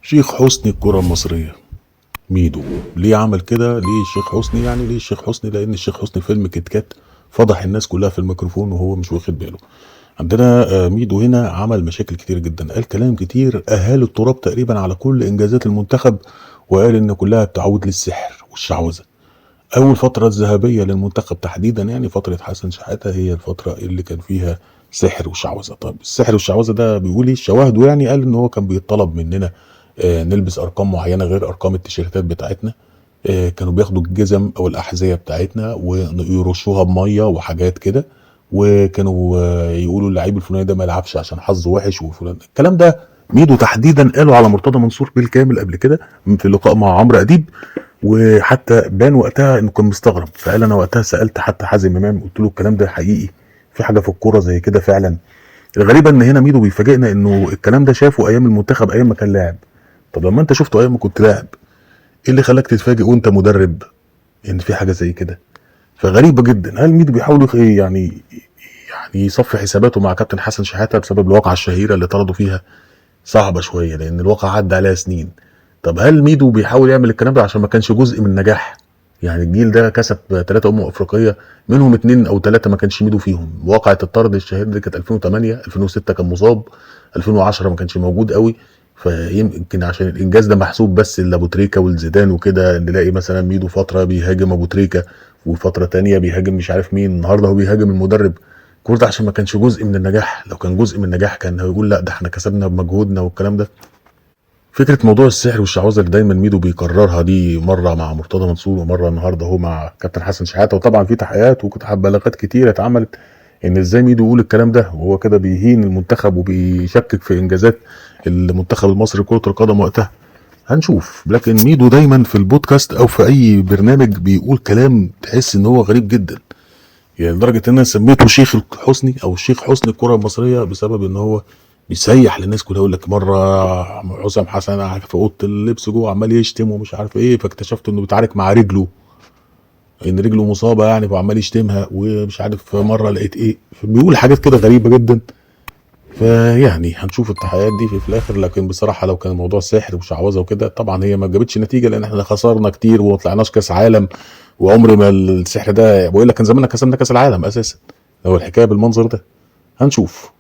شيخ حسني الكرة المصرية ميدو. ليه عمل كده؟ ليه الشيخ حسني؟ يعني ليه الشيخ حسني؟ لأن الشيخ حسني فيلم كيت كات فضح الناس كلها في الميكروفون وهو مش واخد باله. عندنا ميدو هنا عمل مشاكل كتير جدا، قال كلام كتير أهال التراب تقريبا على كل إنجازات المنتخب، وقال إن كلها بتعود للسحر والشعوذة. أول فترة الذهبية للمنتخب تحديدا يعني فترة حسن شحاتة هي الفترة اللي كان فيها سحر وشعوذة. طب السحر والشعوذة ده بيقول ايه؟ شواهده يعني قال ان هو كان بيطلب مننا نلبس ارقام معينة غير ارقام التيشيرتات بتاعتنا. كانوا بياخدوا الجزم او الاحذية بتاعتنا ويرشوها بمية وحاجات كده، وكانوا يقولوا اللعيب الفلاني ده ما يلعبش عشان حظه وحش وفلان. الكلام ده ميدو تحديدا قاله على مرتضى منصور بالكامل قبل كده في لقاء مع عمرو اديب، وحتى بان وقتها انه كان مستغرب. فقال انا وقتها سالت حتى حازم امام قلت له الكلام ده حقيقي؟ في حاجه في الكوره زي كده فعلا؟ الغريبه ان هنا ميدو بيفاجئنا انه الكلام ده شافه ايام المنتخب ايام ما كان لاعب. طب لما انت شفته ايام ما كنت لاعب، ايه اللي خلاك تتفاجئ وانت مدرب ان في حاجه زي كده؟ فغريبه جدا. هل ميدو بيحاول يعني يصفي حساباته مع كابتن حسن شحاته بسبب الواقعه الشهيره اللي طردوا فيها؟ صعبه شويه لان الواقعه عدى عليها سنين. طب هل ميدو بيحاول يعمل الكلام ده عشان ما كانش جزء من النجاح؟ يعني الجيل ده كسب 3 افريقيه، منهم 2 او 3 ما كانش ميدو فيهم. واقعه الطرد الشهير دي كانت 2008، 2006 كان مصاب، 2010 ما كانش موجود قوي. فيمكن عشان الانجاز ده محسوب بس لابو تريكه والزيدان وكده، نلاقي مثلا ميدو فتره بيهاجم ابو تريكه وفتره تانية بيهاجم مش عارف مين، النهارده هو بيهاجم المدرب. كل ده عشان ما كانش جزء من النجاح. لو كان جزء من النجاح كان هيقول لا ده احنا كسبنا بمجهودنا والكلام ده. فكرة موضوع السحر والشعوذة اللي دايما ميدو بيكررها دي، مرة مع مرتضى منصور ومرة النهاردة هو مع كابتن حسن شحاتة، وطبعا في تحقيقات وبلاغات كتير اتعملت ان ازاي ميدو يقول الكلام ده وهو كده بيهين المنتخب وبيشكك في انجازات المنتخب المصري كرة القدم وقتها. هنشوف. لكن ميدو دايما في البودكاست او في اي برنامج بيقول كلام تحس ان هو غريب جدا، يعني لدرجه ان انا سميته شيخ حسني او الشيخ حسني الكره المصريه بسبب ان هو بيسيح للناس كلها. يقول لك مره حسام حسن قاعد في اوضه اللبس جوه عمال يشتم ومش عارف ايه، فاكتشفت انه بيتعارك مع رجله، ان رجله مصابه يعني، فعمال يشتمها ومش عارف. مره لقيت ايه، بيقول حاجات كده غريبه جدا. فيعني هنشوف التحقيقات دي في الاخر. لكن بصراحه لو كان الموضوع سحر وشعوذه وكده طبعا هي ما جابتش نتيجه، لان احنا خسرنا كتير وما طلعناش كاس عالم. وعمر ما السحر ده بقول لك كان زماننا كسبنا كاس العالم اساسا لو الحكايه بالمنظر ده. هنشوف.